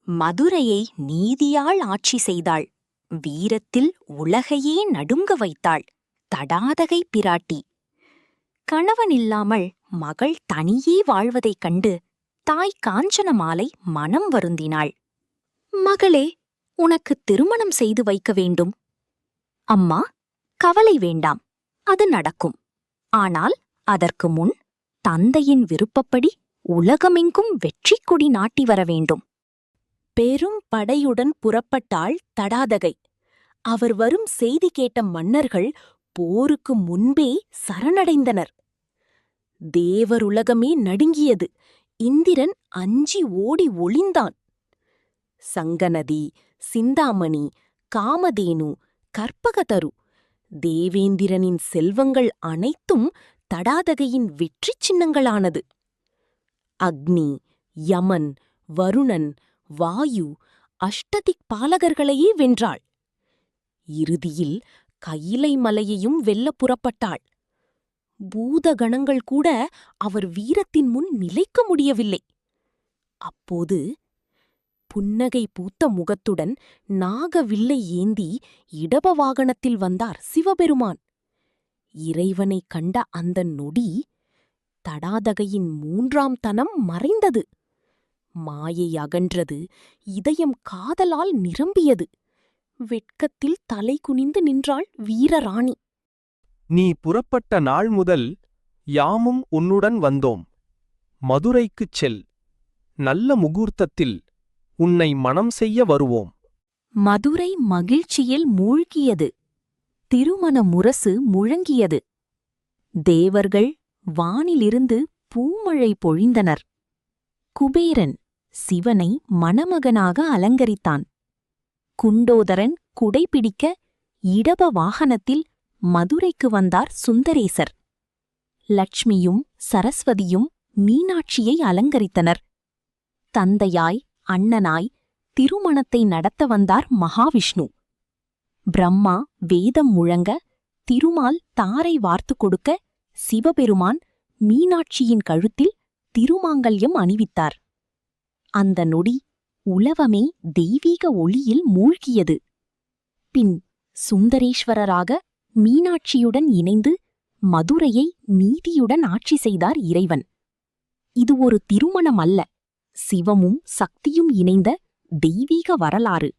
மதுரையை நீதியால் ஆட்சி செய்தாள். வீரத்தில் உலகையே நடுங்க வைத்தாள். தடாதகை பிராட்டி. கணவனில்லாமல் மகள் தனியே வாழ்வதைக் கண்டு தாய் காஞ்சனமாலை மனம் வருந்தினாள். மகளே, உனக்கு திருமணம் செய்து வைக்க வேண்டும். அம்மா, கவலை வேண்டாம், அது நடக்கும். ஆனால் அதற்கு முன் தந்தையின் விருப்பப்படி உலகமெங்கும் வெற்றிக் கொடி நாட்டி வர வேண்டும். பெரும் படையுடன் புறப்பட்டாள் தடாதகை. அவர் வரும் செய்தி கேட்ட மன்னர்கள் போருக்கு முன்பே சரணடைந்தனர். தேவருலகமே நடுங்கியது. இந்திரன் அஞ்சி ஓடி ஒளிந்தான். சங்கநதி, சிந்தாமணி, காமதேனு, கற்பகதரு, தேவேந்திரனின் செல்வங்கள் அனைத்தும் தடாதகையின் வெற்றிச் சின்னங்களானது. அக்னி, யமன், வருணன், வாயு, அஷ்டதிக்பாலகர்களையே வென்றாள். இறுதியில் கையிலை மலையையும் வெல்ல புறப்பட்டாள். பூதகணங்கள் கூட அவர் வீரத்தின் முன் நிலைக்க முடியவில்லை. அப்போது புன்னகை பூத்த முகத்துடன் நாகவில்லை ஏந்தி இடப வாகனத்தில் வந்தார் சிவபெருமான். இறைவனைக் கண்ட அந்த நொடி தடாதகையின் மூன்றாம் தனம் மறைந்தது. மாயை அகன்றது. இதயம் காதலால் நிரம்பியது. வெட்கத்தில் தலை குனிந்து நின்றாள் வீரராணி. நீ புறப்பட்ட நாள் முதல் யாமும் உன்னுடன் வந்தோம். மதுரைக்குச் செல். நல்ல முகூர்த்தத்தில் உன்னை மணம் செய்ய வருவோம். மதுரை மகிழ்ச்சியில் மூழ்கியது. திருமண முரசு முழங்கியது. தேவர்கள் வானிலிருந்து பூமழை பொழிந்தனர். குபேரன் சிவனை மணமகனாக அலங்கரித்தான். குண்டோதரன் குடைபிடிக்க இடப வாகனத்தில் மதுரைக்கு வந்தார் சுந்தரேசர். லட்சுமியும் சரஸ்வதியும் மீனாட்சியை அலங்கரித்தனர். தந்தையாய் அண்ணனாய் திருமணத்தை நடத்த வந்தார் மகாவிஷ்ணு. பிரம்மா வேதம் முழங்க, திருமால் தாரை வார்த்து கொடுக்க, சிவபெருமான் மீனாட்சியின் கழுத்தில் திருமாங்கல்யம் அணிவித்தார். அந்த நொடி உலவமே தெய்வீக ஒளியில் மூழ்கியது. பின் சுந்தரேஸ்வரராக மீனாட்சியுடன் இணைந்து மதுரையை நீதியுடன் ஆட்சி செய்தார் இறைவன். இது ஒரு திருமணம் அல்ல, சிவமும் சக்தியும் இணைந்த தெய்வீக வரலாறு.